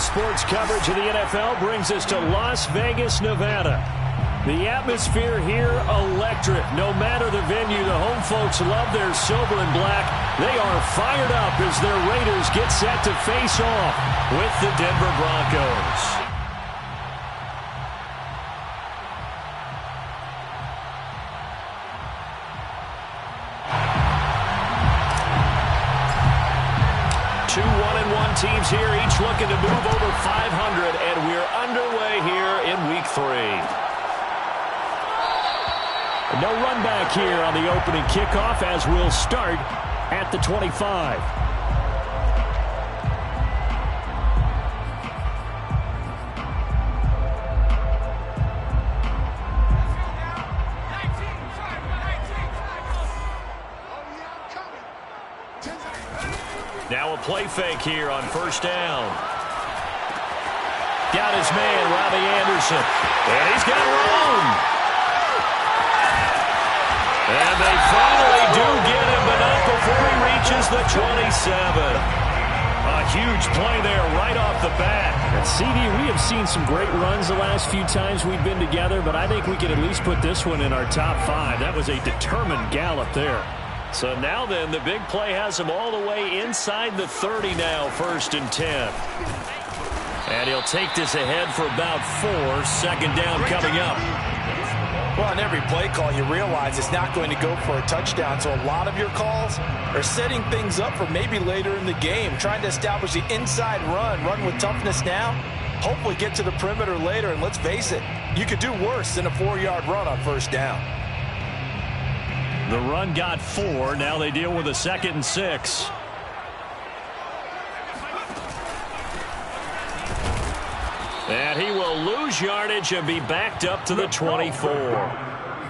sports coverage of the NFL brings us to Las Vegas, Nevada. The atmosphere here, electric. No matter the venue, the home folks love their silver and black. They are fired up as their Raiders get set to face off with the Denver Broncos. Two 1-1 teams here, each looking to move over 500, and we're underway here in Week 3. No run back here on the opening kickoff as we'll start at the 25. Now a play fake here on first down. Got his man, Robbie Anderson. And he's got room. And they finally do get him, but not before he reaches the 27. A huge play there right off the bat. And CD, we have seen some great runs the last few times we've been together, but I think we can at least put this one in our top 5. That was a determined gallop there. So now then, the big play has him all the way inside the 30 now, 1st and 10. And he'll take this ahead for about 4. Second down coming up. Well, on every play call, you realize it's not going to go for a touchdown. So a lot of your calls are setting things up for maybe later in the game, trying to establish the inside run with toughness now, hopefully get to the perimeter later. And let's face it, you could do worse than a 4-yard run on first down. The run got 4. Now they deal with a 2nd and 6. And he will lose yardage and be backed up to the 24.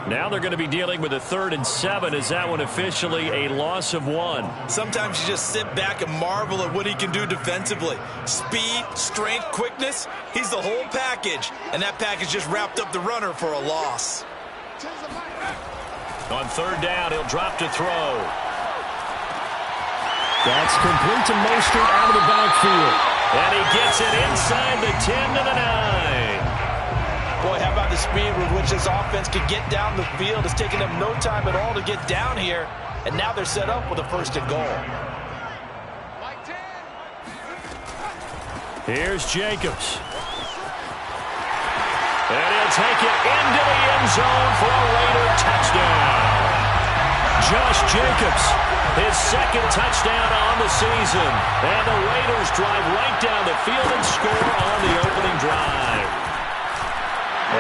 Now they're going to be dealing with a 3rd and 7. Is that one officially a loss of 1? Sometimes you just sit back and marvel at what he can do defensively. Speed, strength, quickness. He's the whole package. And that package just wrapped up the runner for a loss. On 3rd down, he'll drop to throw. That's complete to Mostert out of the backfield. And he gets it inside the 10 to the 9. Boy, how about the speed with which this offense could get down the field? It's taken them no time at all to get down here. And now they're set up with a 1st and goal. Here's Jacobs. And he'll take it into the end zone for a Raider touchdown. Josh Jacobs, his 2nd touchdown on the season. And the Raiders drive right down the field and score on the opening drive.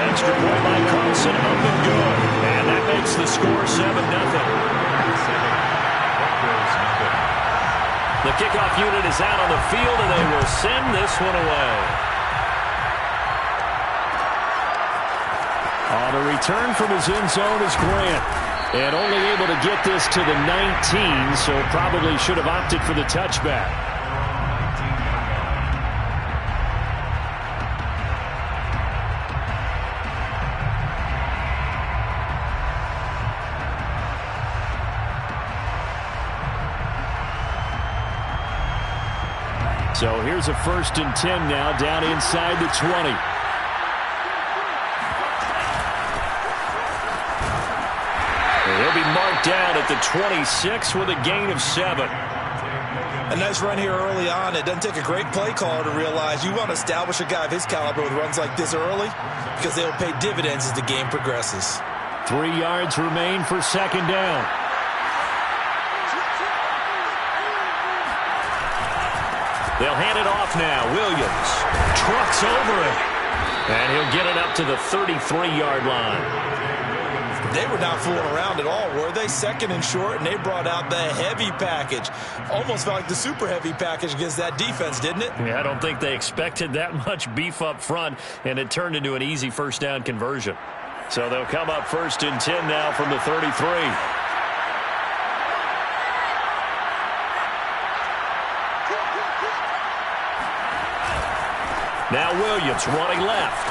Extra point by Carlson, up and good. And that makes the score 7-0. The kickoff unit is out on the field, and they will send this one away. On a return from his end zone is Grant. And only able to get this to the 19, so probably should have opted for the touchback. So here's a 1st and 10 now, down inside the 20. He'll be marked down at the 26 with a gain of 7. A nice run here early on. It doesn't take a great play caller to realize you want to establish a guy of his caliber with runs like this early because they'll pay dividends as the game progresses. 3 yards remain for 2nd down. They'll hand it off now. Williams trucks over it. And he'll get it up to the 33-yard line. They were not fooling around at all, were they? 2nd and short, and they brought out the heavy package. Almost felt like the super heavy package against that defense, didn't it? Yeah, I don't think they expected that much beef up front, and it turned into an easy 1st down conversion. So they'll come up 1st and 10 now from the 33. Now Williams running left.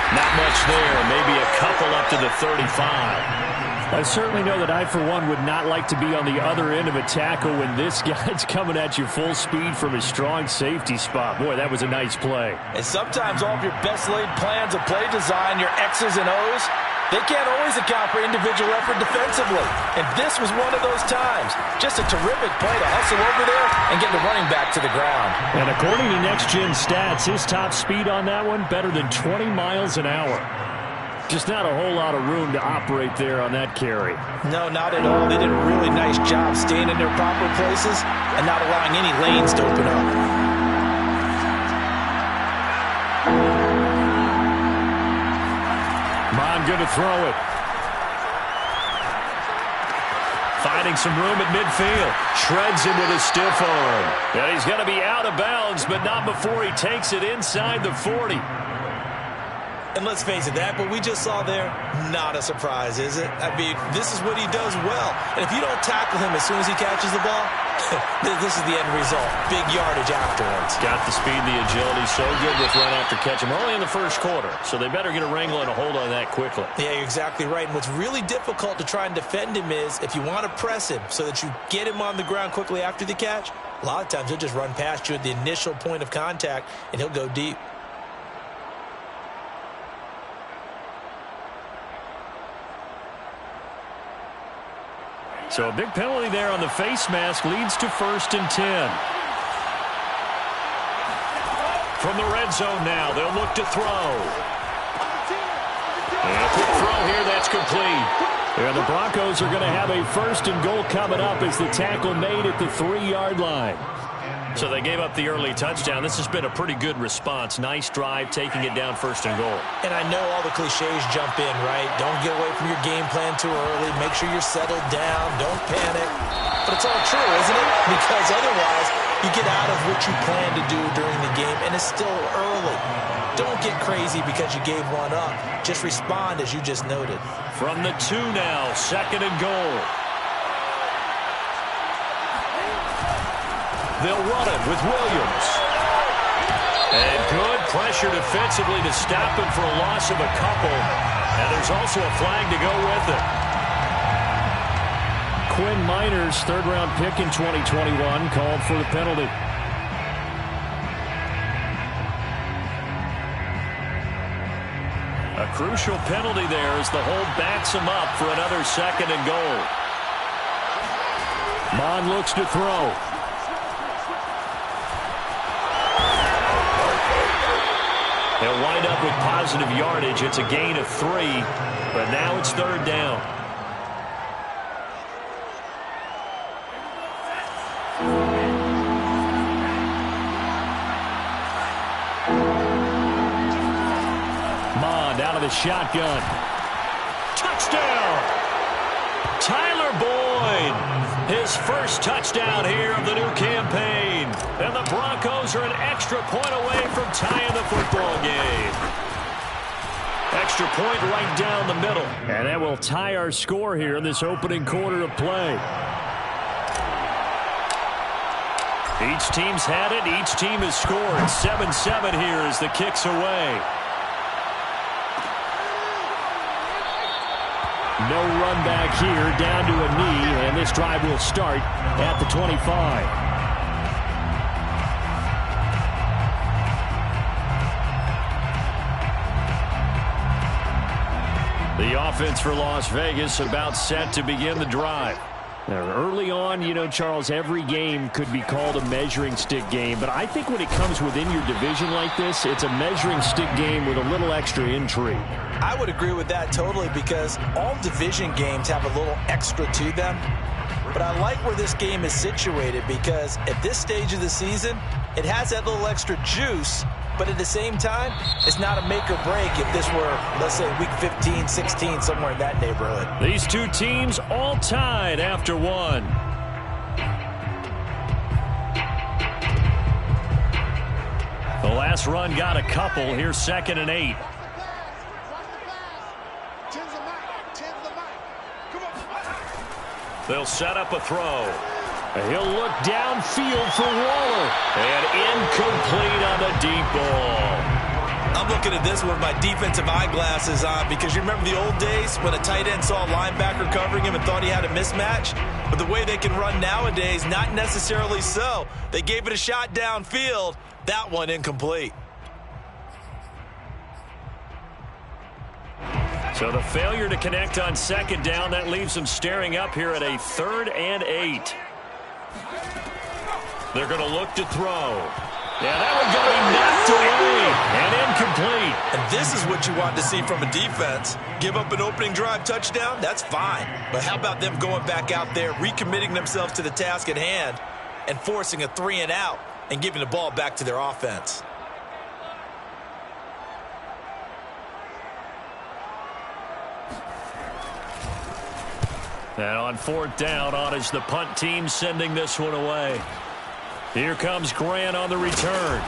Not much there, maybe a couple up to the 35. I certainly know that I, for one, would not like to be on the other end of a tackle when this guy's coming at you full speed from a strong safety spot. Boy, that was a nice play. And sometimes all of your best laid plans of play design, your X's and O's, they can't always account for individual effort defensively. And this was one of those times. Just a terrific play to hustle over there and get the running back to the ground. And according to Next Gen Stats, his top speed on that one, better than 20 miles an hour. Just not a whole lot of room to operate there on that carry. No, not at all. They did a really nice job staying in their proper places and not allowing any lanes to open up. Mon going to throw it. Finding some room at midfield. Shreds him with a stiff arm. And he's going to be out of bounds, but not before he takes it inside the 40. And let's face it, that what we just saw there, not a surprise, is it? I mean, this is what he does well. And if you don't tackle him as soon as he catches the ball, this is the end result. Big yardage afterwards. Got the speed and the agility, so good with run after catch. We're only in the first quarter, so they better get a wrangle and a hold on that quickly. Yeah, you're exactly right. And what's really difficult to try and defend him is if you want to press him so that you get him on the ground quickly after the catch, a lot of times he'll just run past you at the initial point of contact, and he'll go deep. So a big penalty there on the face mask leads to 1st and 10. From the red zone now, they'll look to throw. And a quick throw here, that's complete. And the Broncos are going to have a 1st and goal coming up as the tackle made at the 3-yard line. So they gave up the early touchdown. This has been a pretty good response. Nice drive, taking it down 1st and goal. And I know all the cliches jump in, right? Don't get away from your game plan too early. Make sure you're settled down. Don't panic. But it's all true, isn't it? Because otherwise, you get out of what you plan to do during the game, and it's still early. Don't get crazy because you gave one up. Just respond as you just noted. From the 2 now, 2nd and goal. They'll run it with Williams. And good pressure defensively to stop him for a loss of a couple. And there's also a flag to go with it. Quinn Miners, 3rd-round pick in 2021, called for the penalty. A crucial penalty there as the hold backs him up for another 2nd and goal. Mon looks to throw. They'll wind up with positive yardage. It's a gain of 3, but now it's 3rd down. Mond out of the shotgun. Touchdown! Tyler Boyd, his first touchdown here of the new campaign. And the Broncos are an extra point away from tying the football game. Extra point right down the middle. And that will tie our score here in this opening quarter of play. Each team's had it. Each team has scored. 7-7 here as the kick's away. No run back here, down to a knee, and this drive will start at the 25. The offense for Las Vegas about set to begin the drive. Now, early on, you know, Charles, every game could be called a measuring stick game, but I think when it comes within your division like this, it's a measuring stick game with a little extra intrigue. I would agree with that totally because all division games have a little extra to them. But I like where this game is situated because at this stage of the season, it has that little extra juice, but at the same time, it's not a make or break if this were, let's say, week 15, 16, somewhere in that neighborhood. These two teams all tied after one. The last run got a couple. Here's 2nd and 8. They'll set up a throw. He'll look downfield for Waller. And incomplete on the deep ball. A I'm looking at this with my defensive eyeglasses on because you remember the old days when a tight end saw a linebacker covering him and thought he had a mismatch? But the way they can run nowadays, not necessarily so. They gave it a shot downfield. That one incomplete. So the failure to connect on second down, that leaves them staring up here at a 3rd and 8. They're going to look to throw. Yeah, that one going to be knocked away and incomplete. And this is what you want to see from a defense. Give up an opening drive touchdown, that's fine. But how about them going back out there, recommitting themselves to the task at hand, and forcing a 3-and-out and giving the ball back to their offense? And on 4th down, on is the punt team sending this one away. Here comes Grant on the return.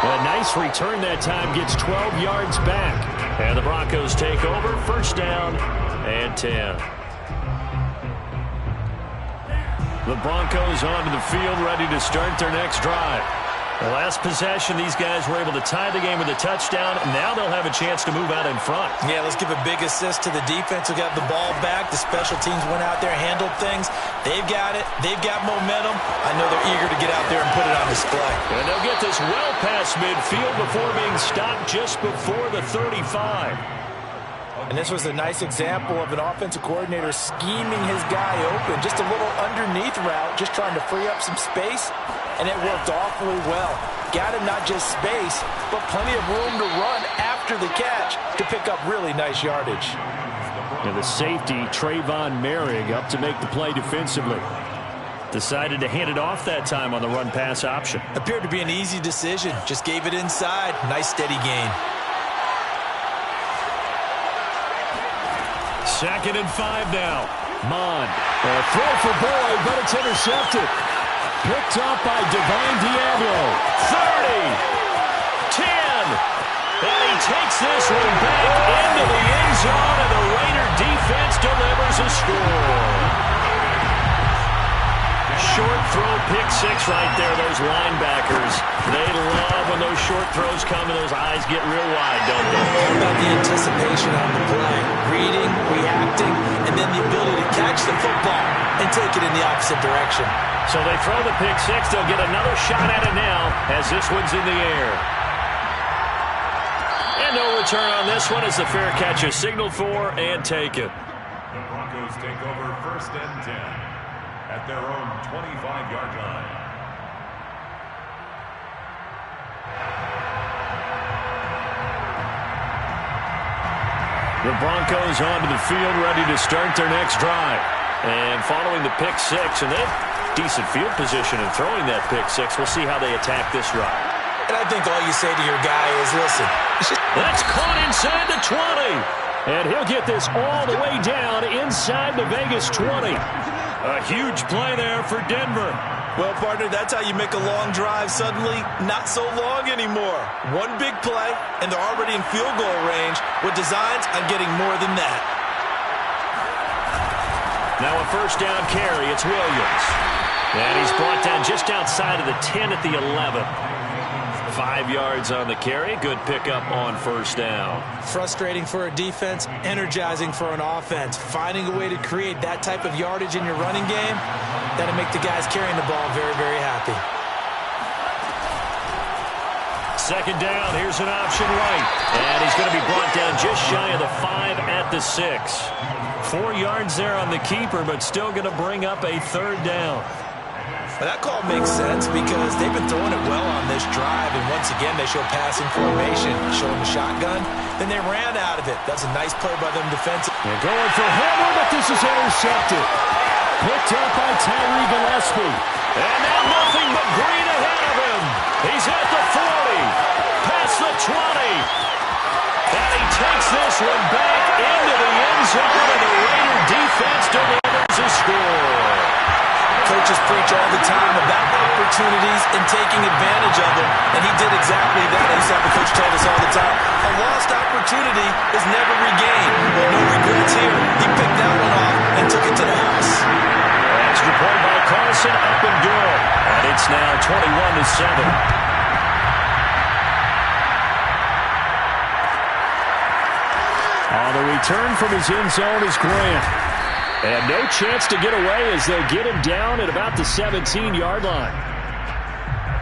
A nice return that time, gets 12 yards back. And the Broncos take over, 1st down and 10. The Broncos onto the field, ready to start their next drive. The last possession, these guys were able to tie the game with a touchdown. Now they'll have a chance to move out in front. Yeah, let's give a big assist to the defense who got the ball back. The special teams went out there, handled things. They've got it. They've got momentum. I know they're eager to get out there and put it on display. And they'll get this well past midfield before being stopped just before the 35. And this was a nice example of an offensive coordinator scheming his guy open. Just a little underneath route, just trying to free up some space. And it worked awfully well. Got him not just space, but plenty of room to run after the catch to pick up really nice yardage. And the safety, Trayvon Merrick, up to make the play defensively. Decided to hand it off that time on the run-pass option. Appeared to be an easy decision. Just gave it inside. Nice steady gain. 2nd and 5 now. Mond. A throw for Boyd, but it's intercepted. Picked up by Divine Diablo. 30. 10. And he takes this one back into the end zone, and the Raider defense delivers a score. Short throw, pick 6 right there. Those linebackers, they love when those short throws come and those eyes get real wide, don't they? All about the anticipation on the play. Reading, reacting, and then the ability to catch the football and take it in the opposite direction. So they throw the pick 6. They'll get another shot at it now as this one's in the air. And no return on this one as the fair catch is signaled for and taken. The Broncos take over 1st and 10 at their own 25-yard line. The Broncos onto the field, ready to start their next drive. And following the pick 6, and they have decent field position in throwing that pick 6. We'll see how they attack this drive. And I think all you say to your guy is, listen. That's caught inside the 20. And he'll get this all the way down inside the Vegas 20. A huge play there for Denver. Well, partner, that's how you make a long drive suddenly not so long anymore. One big play, and they're already in field goal range with designs on getting more than that. Now a 1st down carry. It's Williams. And he's brought down just outside of the 10 at the 11. 5 yards on the carry. Good pickup on 1st down. Frustrating for a defense, energizing for an offense. Finding a way to create that type of yardage in your running game, that'll make the guys carrying the ball very, very happy. 2nd down. Here's an option right. And he's going to be brought down just shy of the 5 at the 6. 4 yards there on the keeper, but still going to bring up a 3rd down. Well, that call makes sense because they've been throwing it well on this drive, and once again they show passing formation, showing the shotgun. Then they ran out of it. That's a nice play by them defensively. They're going for Hammer, but this is intercepted. Picked up by Tyree Gillespie. And now nothing but green ahead of him. He's at the 40, past the 20. And he takes this one back into the end zone, and the Raider defense delivers a score. Coaches preach all the time about opportunities and taking advantage of them, and he did exactly that. I used to have a coach tell us all the time, a lost opportunity is never regained. Well, no regrets here. He picked that one off and took it to the house. Extra point by Carson, up and good. And it's now 21-7. return from his end zone is Grant. And no chance to get away as they'll get him down at about the 17-yard line.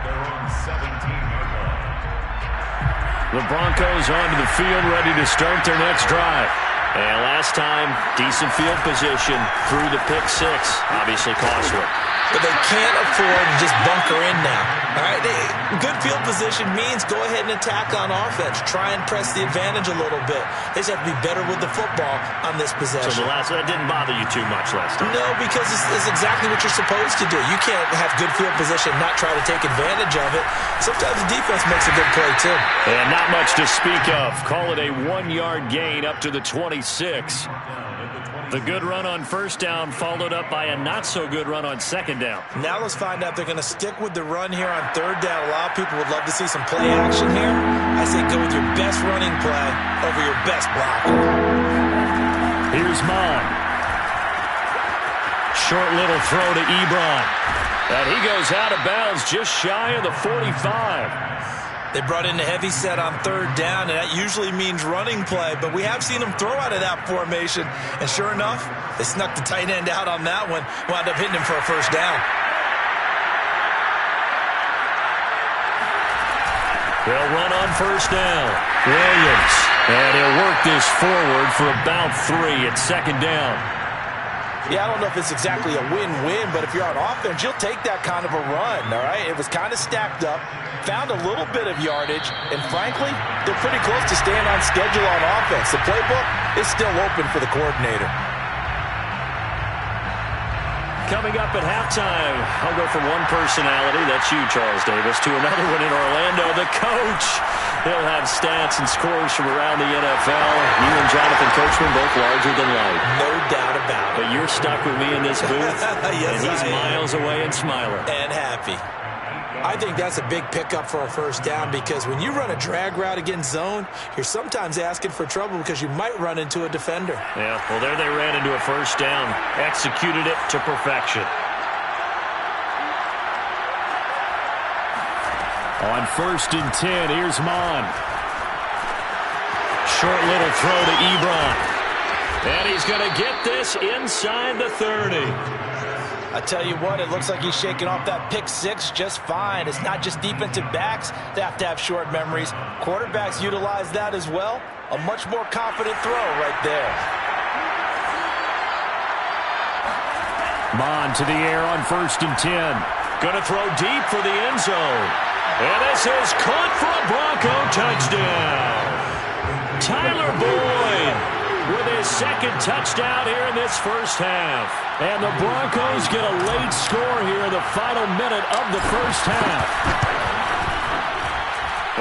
They're on 17-yard line. The Broncos onto the field, ready to start their next drive. And last time, decent field position through the pick six. Obviously costly. But they can't afford to just bunker in now. All right, good field position means go ahead and attack on offense. Try and press the advantage a little bit. They just have to be better with the football on this possession. So that didn't bother you too much last time? No, because it's exactly what you're supposed to do. You can't have good field position and not try to take advantage of it. Sometimes the defense makes a good play, too. And not much to speak of. Call it a 1-yard gain up to the 26. The good run on first down followed up by a not-so-good run on second down. Now let's find out if they're going to stick with the run here on third down. A lot of people would love to see some play action here. I say go with your best running play over your best blocker. Here's Mond. Short little throw to Ebron. And he goes out of bounds just shy of the 45. They brought in the heavy set on third down, and that usually means running play, but we have seen them throw out of that formation, and sure enough, they snuck the tight end out on that one, wound up hitting him for a first down. They'll run on first down. Williams, and he'll work this forward for about 3 at second down. Yeah, I don't know if it's exactly a win-win, but if you're on offense, you'll take that kind of a run, all right? It was kind of stacked up, found a little bit of yardage, and frankly, they're pretty close to staying on schedule on offense. The playbook is still open for the coordinator. Coming up at halftime, I'll go from one personality, that's you, Charles Davis, to another one in Orlando, the coach. He'll have stats and scores from around the NFL. You and Jonathan Coachman both larger than life. No doubt about it. But you're stuck with me in this booth, yes, and he's miles away and smiling. And happy. I think that's a big pickup for a first down because when you run a drag route against zone, you're sometimes asking for trouble because you might run into a defender. Yeah, well, there they ran into a first down. Executed it to perfection. On 1st and 10, here's Mond. Short little throw to Ebron. And he's going to get this inside the 30. I tell you what, it looks like he's shaking off that pick six just fine. It's not just defensive backs that have to have short memories. Quarterbacks utilize that as well. A much more confident throw right there. Mond to the air on 1st and 10. Going to throw deep for the end zone. And this is caught for a Bronco touchdown. Tyler Boyd with his second touchdown here in this first half. And the Broncos get a late score here in the final minute of the first half.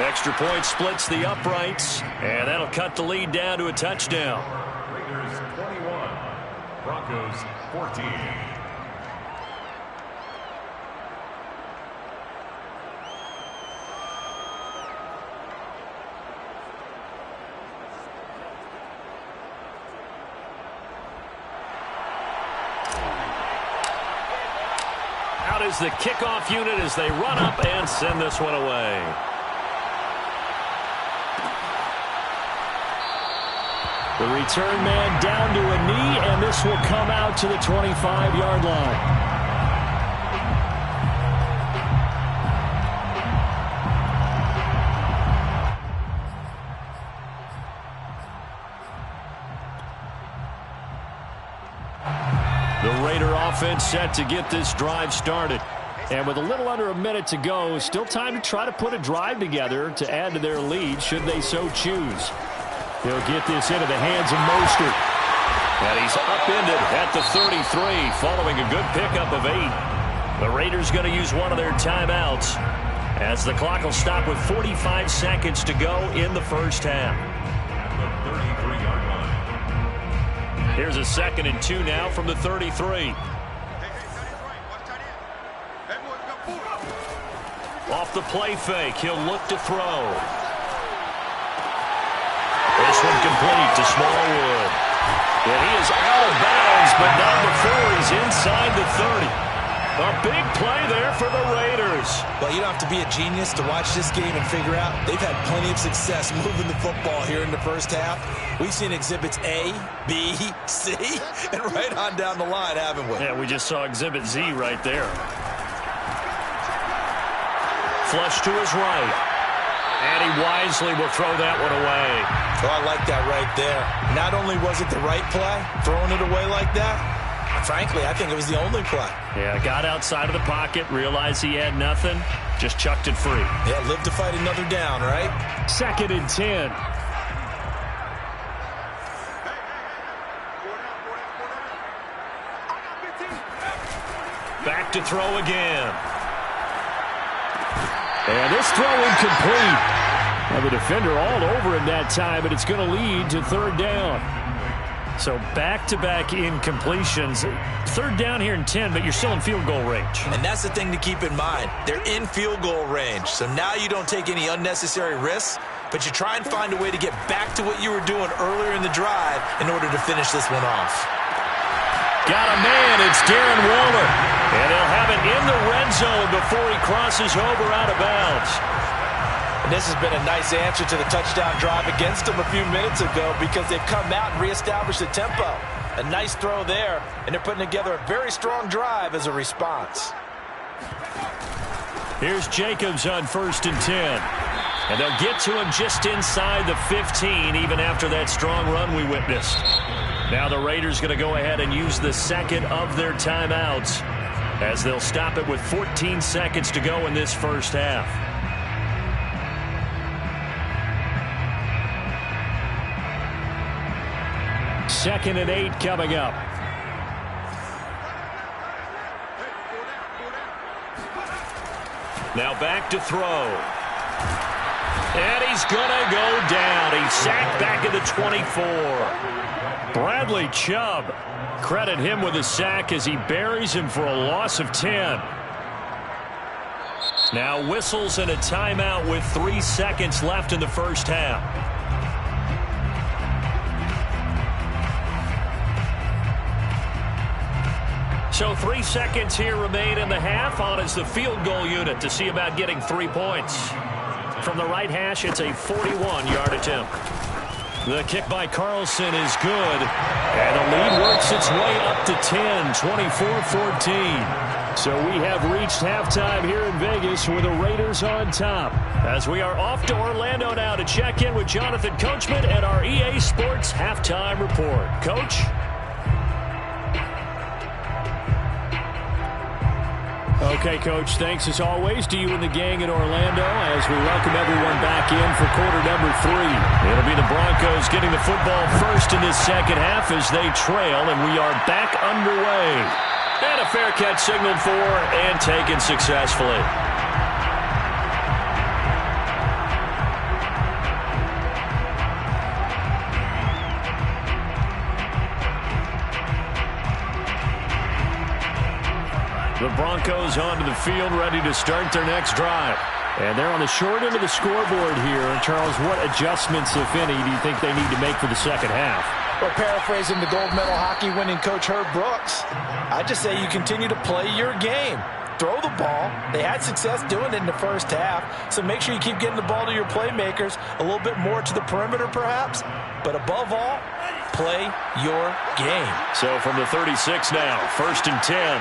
Extra point splits the uprights, and that'll cut the lead down to a touchdown. Raiders 21, Broncos 14. Out is the kickoff unit as they run up and send this one away. The return man down to a knee, and this will come out to the 25-yard line. The Raider offense set to get this drive started. And with a little under a minute to go, still time to try to put a drive together to add to their lead should they so choose. They'll get this into the hands of Mostert. And he's upended at the 33 following a good pickup of 8. The Raiders going to use one of their timeouts as the clock will stop with 45 seconds to go in the first half. The 33-yard line. Here's a 2nd and 2 now from the 33. Off the play fake, he'll look to throw. This one complete to Smallwood. And he is out of bounds, but not before he's inside the 30. A big play there for the Raiders. Well, you don't have to be a genius to watch this game and figure out they've had plenty of success moving the football here in the first half. We've seen exhibits A, B, C, and right on down the line, haven't we? Yeah, we just saw exhibit Z right there. Flush to his right. And he wisely will throw that one away. Oh, I like that right there. Not only was it the right play, throwing it away like that, frankly, I think it was the only play. Yeah, got outside of the pocket, realized he had nothing, just chucked it free. Yeah, live to fight another down, right? 2nd and 10. Back to throw again. And this throw incomplete. Now the defender all over him that time, but it's going to lead to 3rd down. So back-to-back incompletions. 3rd down here in 10, but you're still in field goal range. And that's the thing to keep in mind. They're in field goal range. So now you don't take any unnecessary risks, but you try and find a way to get back to what you were doing earlier in the drive in order to finish this one off. Got a man. It's Darren Waller. And he'll have it in the red zone before he crosses over out of bounds. And this has been a nice answer to the touchdown drive against them a few minutes ago because they've come out and reestablished the tempo. A nice throw there, and they're putting together a very strong drive as a response. Here's Jacobs on 1st and 10. And they'll get to him just inside the 15, even after that strong run we witnessed. Now the Raiders going to go ahead and use the 2nd of their timeouts as they'll stop it with 14 seconds to go in this first half. Second and 8 coming up. Now back to throw. And he's going to go down. He's sacked back at the 24. Bradley Chubb, credit him with a sack as he buries him for a loss of 10. Now whistles and a timeout with 3 seconds left in the first half. So 3 seconds here remain in the half. On is the field goal unit to see about getting 3 points. From the right hash, it's a 41-yard attempt. The kick by Carlson is good. And the lead works its way up to 10, 24-14. So we have reached halftime here in Vegas with the Raiders on top. As we are off to Orlando now to check in with Jonathan Coachman at our EA Sports Halftime Report. Coach? Okay, Coach, thanks as always to you and the gang in Orlando as we welcome everyone back in for quarter number 3. It'll be the Broncos getting the football first in this second half as they trail, and we are back underway. And a fair catch signaled for and taken successfully. The Broncos onto the field, ready to start their next drive. And they're on the short end of the scoreboard here. And, Charles, what adjustments, if any, do you think they need to make for the second half? Well, paraphrasing the gold medal hockey winning coach Herb Brooks, I just say you continue to play your game. Throw the ball. They had success doing it in the first half, so make sure you keep getting the ball to your playmakers, a little bit more to the perimeter perhaps, but above all, play your game. So from the 36 now, 1st and 10.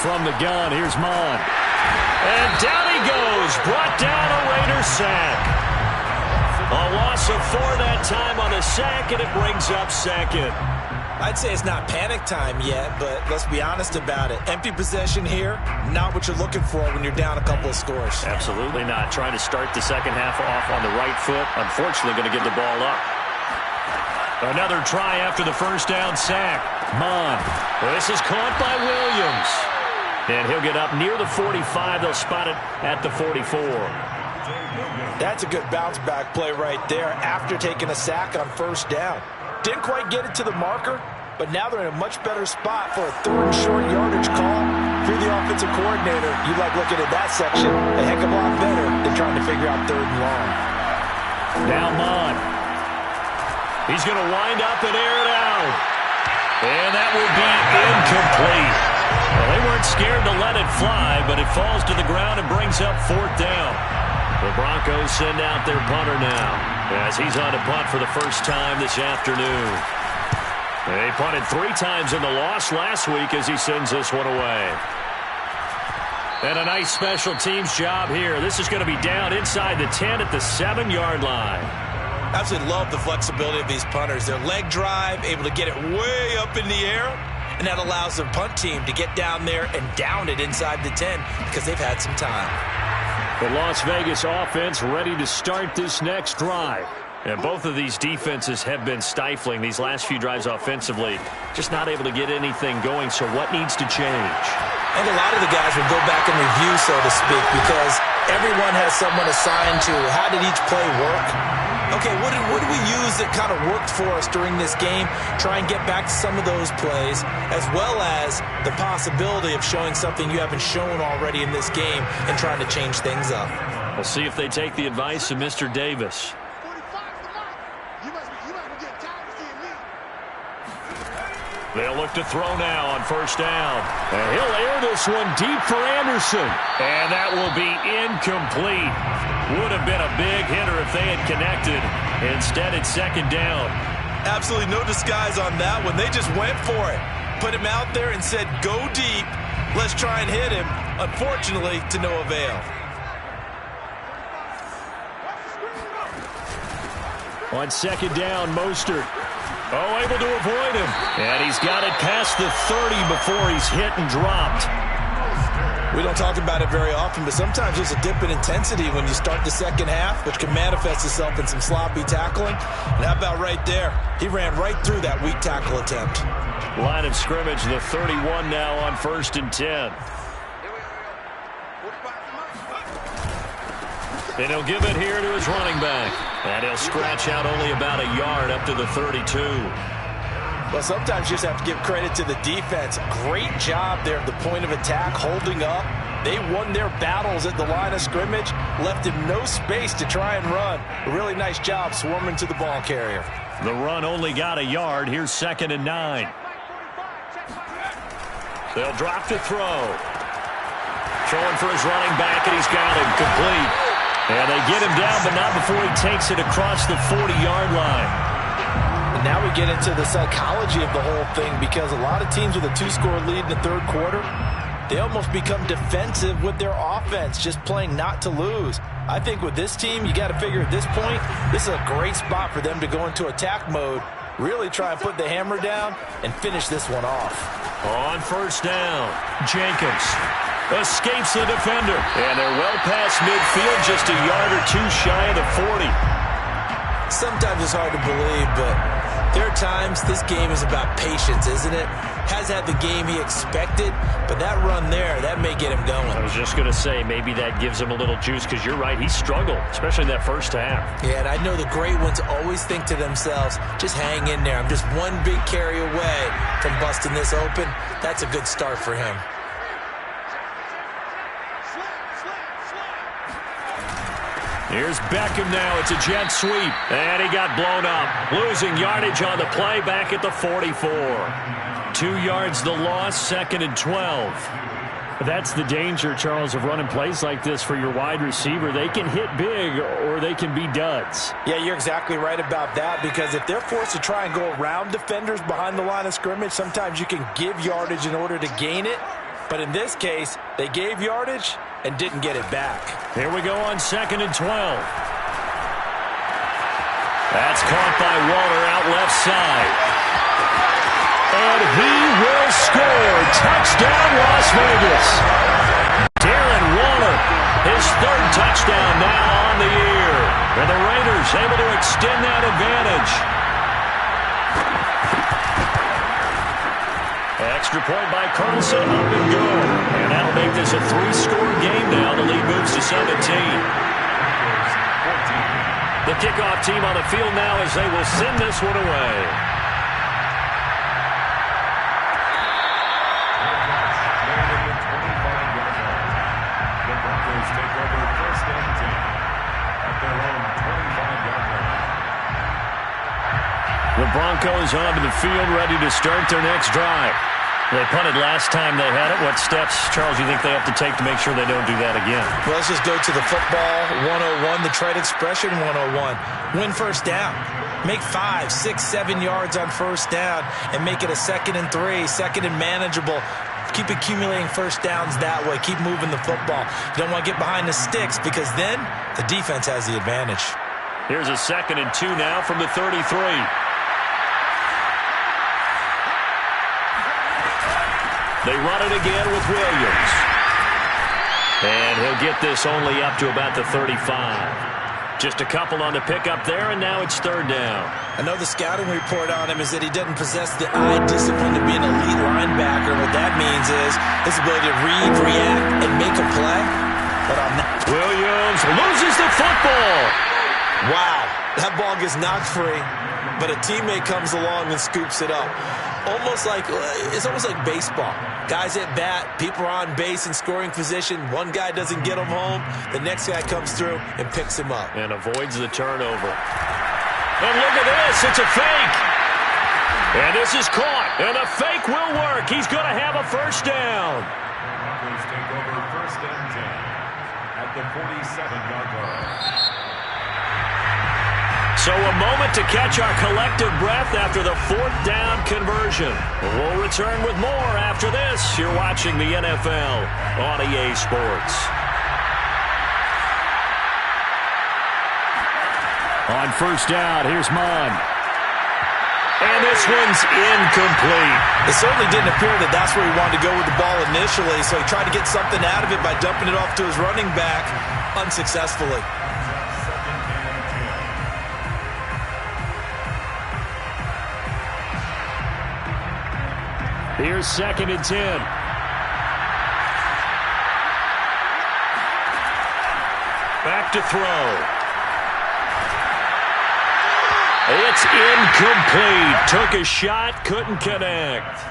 From the gun, here's Mon. And down he goes, brought down a Raiders sack. A loss of 4 that time on the sack, and it brings up 2nd. I'd say it's not panic time yet, but let's be honest about it. Empty possession here, not what you're looking for when you're down a couple of scores. Absolutely not. Trying to start the second half off on the right foot. Unfortunately, going to give the ball up. Another try after the first down sack. Mon. This is caught by Williams. And he'll get up near the 45. They'll spot it at the 44. That's a good bounce back play right there after taking a sack on first down. Didn't quite get it to the marker, but now they're in a much better spot for a 3rd and short yardage call. If you're the offensive coordinator, you like looking at that section a heck of a lot better than trying to figure out 3rd and long. Now Mon. He's going to wind up and air it out. And that will be incomplete. scared to let it fly, but it falls to the ground and brings up 4th down. The Broncos send out their punter now as he's on to punt for the first time this afternoon. They punted 3 times in the loss last week as he sends this one away. And a nice special teams job here. This is going to be down inside the 10 at the 7-yard line. Absolutely love the flexibility of these punters. Their leg drive, able to get it way up in the air, and that allows their punt team to get down there and down it inside the 10 because they've had some time. The Las Vegas offense ready to start this next drive. And both of these defenses have been stifling these last few drives offensively. Just not able to get anything going, so what needs to change? And a lot of the guys will go back and review, so to speak, because everyone has someone assigned to how did each play work. Okay, what did we use that kind of worked for us during this game? Try and get back to some of those plays, as well as the possibility of showing something you haven't shown already in this game and trying to change things up. We'll see if they take the advice of Mr. Davis. They'll look to throw now on 1st down. And he'll air this one deep for Anderson. And that will be incomplete. Would have been a big hitter if they had connected. Instead, it's 2nd down. Absolutely no disguise on that one. They just went for it. Put him out there and said, go deep. Let's try and hit him. Unfortunately, to no avail. On 2nd down, Mostert. Oh, able to avoid him. And he's got it past the 30 before he's hit and dropped. We don't talk about it very often, but sometimes there's a dip in intensity when you start the second half, which can manifest itself in some sloppy tackling. And how about right there? He ran right through that weak tackle attempt. Line of scrimmage, the 31 now on 1st and 10. And he'll give it here to his running back. And he'll scratch out only about a yard up to the 32. Well, sometimes you just have to give credit to the defense. Great job there at the point of attack, holding up. They won their battles at the line of scrimmage, left him no space to try and run. A really nice job swarming to the ball carrier. The run only got a yard. Here's 2nd and 9. They'll drop to throw. Throwing for his running back, and he's got him complete. And they get him down, but not before he takes it across the 40-yard line. And now we get into the psychology of the whole thing, because a lot of teams with a 2-score lead in the 3rd quarter, they almost become defensive with their offense, just playing not to lose. I think with this team, you got to figure at this point, this is a great spot for them to go into attack mode, really try and put the hammer down and finish this one off. On 1st down, Jacobs escapes the defender. And they're well past midfield, just a yard or 2 shy of the 40. Sometimes it's hard to believe, but there are times this game is about patience, isn't it? Has had the game he expected, but that run there, that may get him going. I was just going to say, maybe that gives him a little juice, because you're right, he struggled, especially in that 1st half. Yeah, and I know the great ones always think to themselves, just hang in there. I'm just one big carry away from busting this open. That's a good start for him. Here's Beckham now. It's a jet sweep. And he got blown up. Losing yardage on the play back at the 44. 2 yards the loss, 2nd and 12. That's the danger, Charles, of running plays like this for your wide receiver. They can hit big or they can be duds. Yeah, you're exactly right about that, because if they're forced to try and go around defenders behind the line of scrimmage, sometimes you can give yardage in order to gain it. But in this case, they gave yardage and didn't get it back. Here we go on 2nd and 12. That's caught by Waller out left side. And he will score. Touchdown, Las Vegas. Darren Waller, his 3rd touchdown now on the year. And the Raiders able to extend that advantage. Extra point by Carlson, up and go. And that'll make this a 3-score game now. The lead moves to 17. The kickoff team on the field now as they will send this one away. The Broncos onto the field, ready to start their next drive. They punted last time they had it. What steps, Charles, you think they have to take to make sure they don't do that again? Well, let's just go to the football 101, the trade expression 101. Win first down. Make 5, 6, 7 yards on first down and make it a 2nd and 3, 2nd and manageable. Keep accumulating first downs that way. Keep moving the football. You don't want to get behind the sticks because then the defense has the advantage. Here's a 2nd and 2 now from the 33. They run it again with Williams. And he'll get this only up to about the 35. Just a couple on the pickup there, and now it's 3rd down. I know the scouting report on him is that he doesn't possess the eye discipline to be an elite linebacker. What that means is his ability to read, react, and make a play. But on that, Williams loses the football. Wow, that ball gets knocked free, but a teammate comes along and scoops it up. It's almost like baseball. Guys at bat, people are on base in scoring position. One guy doesn't get him home. The next guy comes through and picks him up. And avoids the turnover. And look at this. It's a fake. And this is caught. And the fake will work. He's going to have a first down. Broncos take over 1st and 10 at the 47-yard line. So a moment to catch our collective breath after the 4th down conversion. We'll return with more after this. You're watching the NFL on EA Sports. On first down, here's Mon. And this one's incomplete. It certainly didn't appear that that's where he wanted to go with the ball initially, so he tried to get something out of it by dumping it off to his running back unsuccessfully. Here's 2nd and 10. Back to throw. It's incomplete. Took a shot, couldn't connect.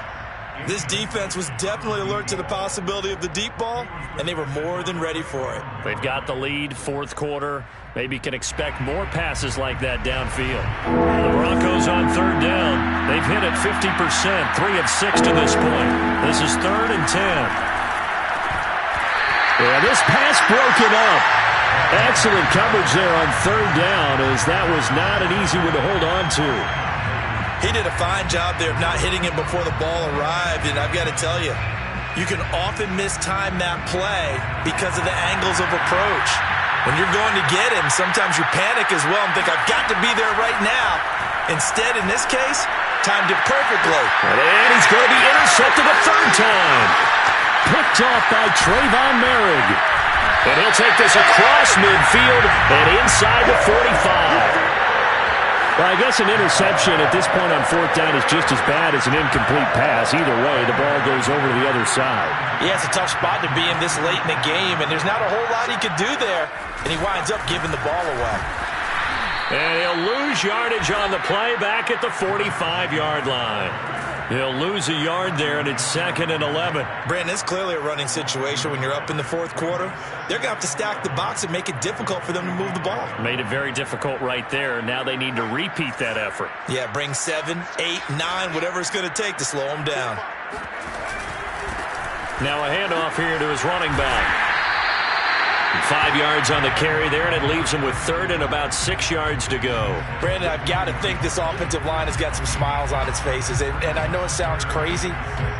This defense was definitely alert to the possibility of the deep ball, and they were more than ready for it. They've got the lead, 4th quarter. Maybe can expect more passes like that downfield. The Broncos on 3rd down. They've hit it 50%, 3 of 6 to this point. This is 3rd and 10. Yeah, this pass broken up. Excellent coverage there on 3rd down, as that was not an easy one to hold on to. He did a fine job there of not hitting it before the ball arrived, and I've got to tell you, you can often mistime that play because of the angles of approach. When you're going to get him, sometimes you panic as well and think, I've got to be there right now. Instead, in this case, timed it perfectly. And he's going to be intercepted a 3rd time. Picked off by Trayvon Merrick. And he'll take this across midfield and inside the 45. Well, I guess an interception at this point on 4th down is just as bad as an incomplete pass. Either way, the ball goes over to the other side. Yeah, it's a tough spot to be in this late in the game, and there's not a whole lot he could do there, and he winds up giving the ball away. And he'll lose yardage on the play back at the 45-yard line. He'll lose a yard there, and it's 2nd and 11. Brandon, it's clearly a running situation when you're up in the 4th quarter. They're going to have to stack the box and make it difficult for them to move the ball. Made it very difficult right there. Now they need to repeat that effort. Yeah, bring 7, 8, 9, whatever it's going to take to slow them down. Now a handoff here to his running back. 5 yards on the carry there, and it leaves him with 3rd and about 6 yards to go. Brandon, I've got to think this offensive line has got some smiles on its faces, and I know it sounds crazy,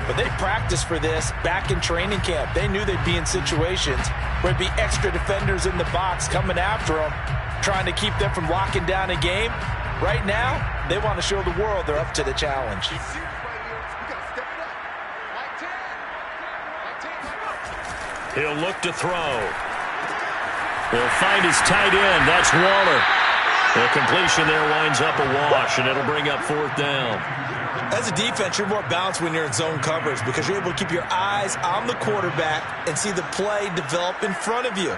but they practiced for this back in training camp. They knew they'd be in situations where there'd be extra defenders in the box coming after them, trying to keep them from locking down a game. Right now, they want to show the world they're up to the challenge. He'll look to throw. He'll find his tight end. That's Waller. The completion there winds up a wash, and it'll bring up 4th down. As a defense, you're more balanced when you're in zone coverage because you're able to keep your eyes on the quarterback and see the play develop in front of you.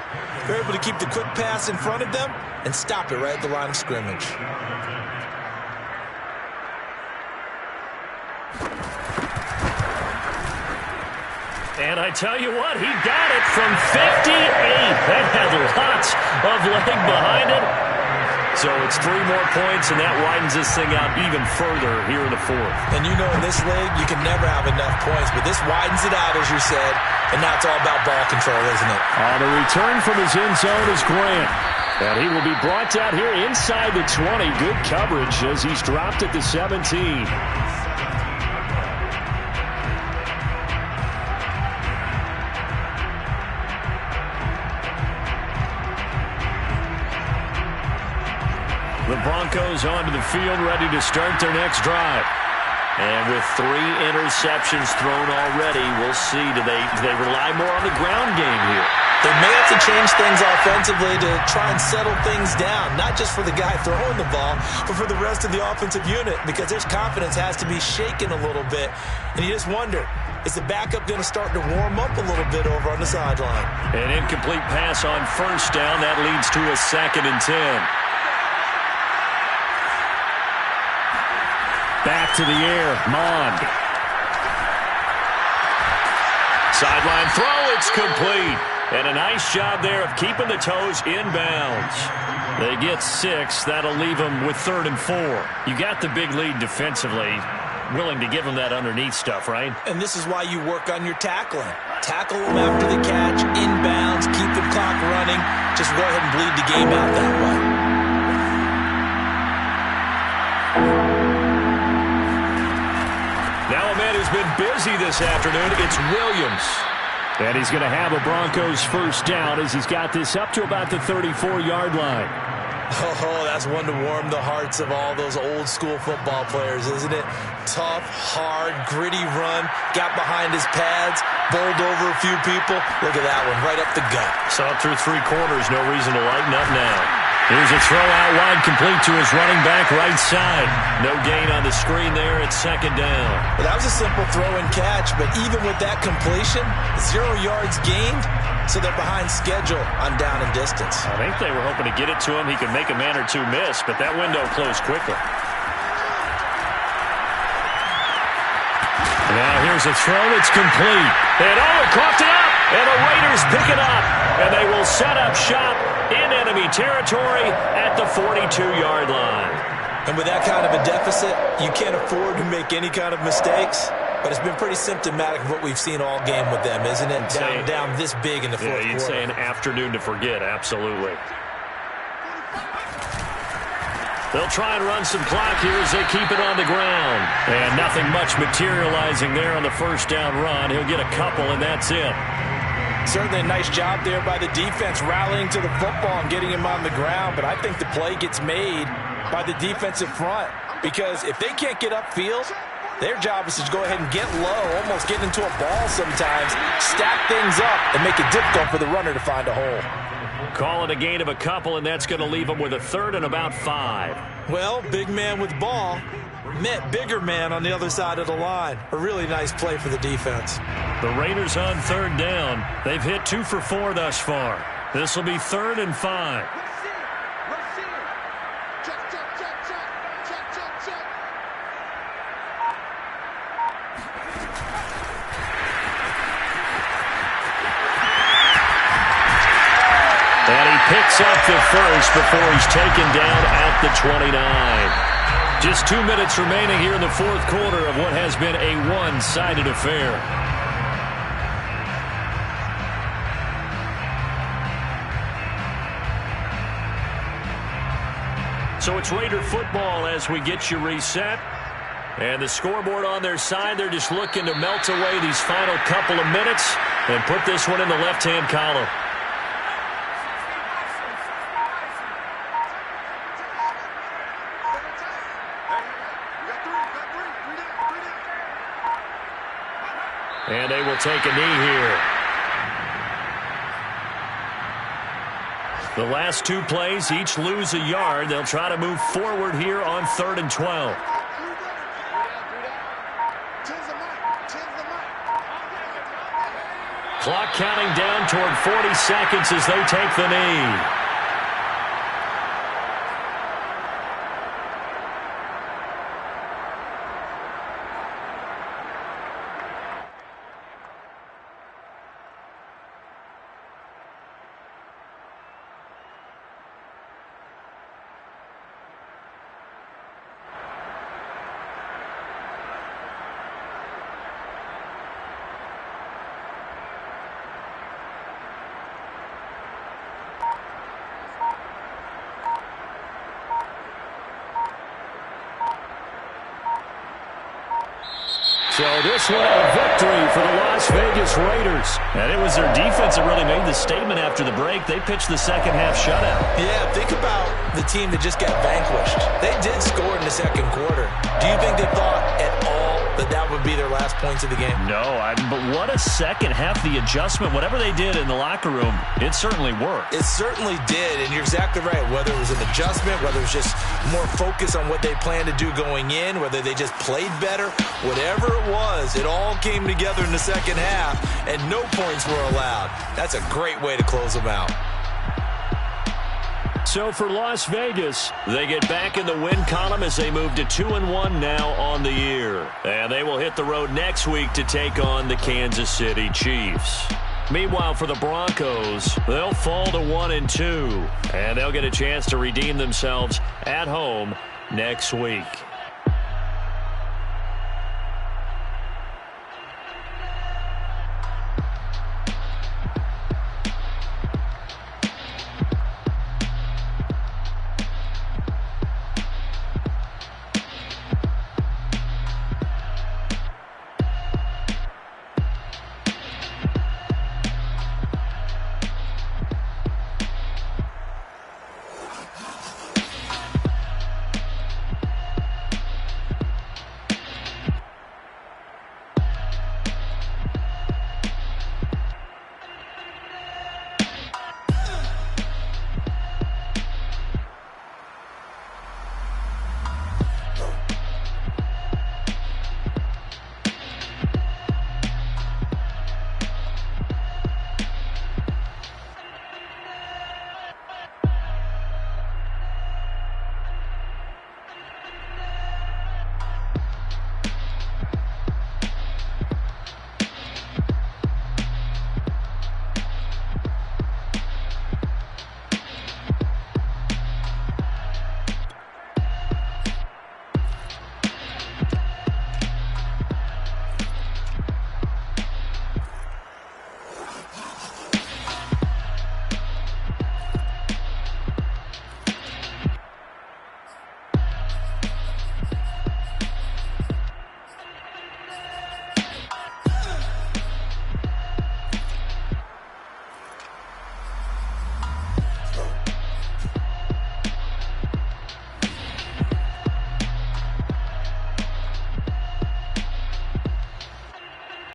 You're able to keep the quick pass in front of them and stop it right at the line of scrimmage. And I tell you what, he got it from 58. That had lots of leg behind it. So it's 3 more points, and that widens this thing out even further here in the fourth. And you know in this league, you can never have enough points, but this widens it out, as you said, and now it's all about ball control, isn't it? On the return from his end zone is Grant. And he will be brought down here inside the 20. Good coverage as he's dropped at the 17. The Broncos onto the field, ready to start their next drive. And with 3 interceptions thrown already, we'll see. Do they rely more on the ground game here? They may have to change things offensively to try and settle things down, not just for the guy throwing the ball, but for the rest of the offensive unit, because their confidence has to be shaken a little bit. And you just wonder, is the backup going to start to warm up a little bit over on the sideline? An incomplete pass on first down. That leads to a 2nd and 10. Back to the air, Mond. Sideline throw, it's complete. And a nice job there of keeping the toes inbounds. They get 6. That'll leave them with 3rd and 4. You got the big lead defensively. Willing to give them that underneath stuff, right? And this is why you work on your tackling. Tackle them after the catch, inbounds, keep the clock running. Just go ahead and bleed the game out that way. Now a man who's been busy this afternoon, it's Williams. And he's going to have a Broncos first down as he's got this up to about the 34-yard line. Oh, that's one to warm the hearts of all those old-school football players, isn't it? Tough, hard, gritty run, got behind his pads, bowled over a few people. Look at that one, right up the gut. Saw it through 3 quarters, no reason to lighten up now. Here's a throw out wide, complete to his running back right side. No gain on the screen there. It's 2nd down. Well, that was a simple throw and catch, but even with that completion, 0 yards gained, so they're behind schedule on down and distance. I think they were hoping to get it to him. He could make a man or 2 miss, but that window closed quickly. Now here's a throw. It's complete. And it coughed it up. And the Raiders pick it up. And they will set up shop in enemy territory at the 42-yard line. And with that kind of a deficit, you can't afford to make any kind of mistakes. But it's been pretty symptomatic of what we've seen all game with them, isn't it? Down this big in the fourth quarter. You'd say an afternoon to forget, absolutely. They'll try and run some clock here as they keep it on the ground. And nothing much materializing there on the first down run. He'll get a couple, and that's it. Certainly a nice job there by the defense rallying to the football and getting him on the ground. But I think the play gets made by the defensive front. Because if they can't get upfield, their job is to go ahead and get low, almost get into a ball sometimes, stack things up, and make it difficult for the runner to find a hole. Call it a gain of a couple, and that's going to leave them with a 3rd and about 5. Well, big man with ball met bigger man on the other side of the line. A really nice play for the defense. The Raiders on 3rd down. They've hit 2 for 4 thus far. This will be 3rd and 5. And he picks up the first before he's taken down at the 29. Just 2 minutes remaining here in the fourth quarter of what has been a one-sided affair. So it's Raider football as we get you reset. And the scoreboard on their side, they're just looking to melt away these final couple of minutes and put this one in the left-hand column. And they will take a knee here. The last 2 plays, each lose a yard. They'll try to move forward here on 3rd and 12. Clock counting down toward 40 seconds as they take the knee. this one a victory for the Las Vegas Raiders. And it was their defense that really made the statement after the break. They pitched the second half shutout. Yeah, think about the team that just got vanquished. They did score in the second quarter. Do you think they thought at all that that would be their last points of the game? No, but what a second half. The adjustment, whatever they did in the locker room, it certainly worked. It certainly did, and you're exactly right. Whether it was an adjustment, whether it was just more focus on what they planned to do going in, whether they just played better, whatever it was, it all came together in the second half, and no points were allowed. That's a great way to close them out. So for Las Vegas, they get back in the win column as they move to 2-1 now on the year. And they will hit the road next week to take on the Kansas City Chiefs. Meanwhile, for the Broncos, they'll fall to 1-2. And they'll get a chance to redeem themselves at home next week.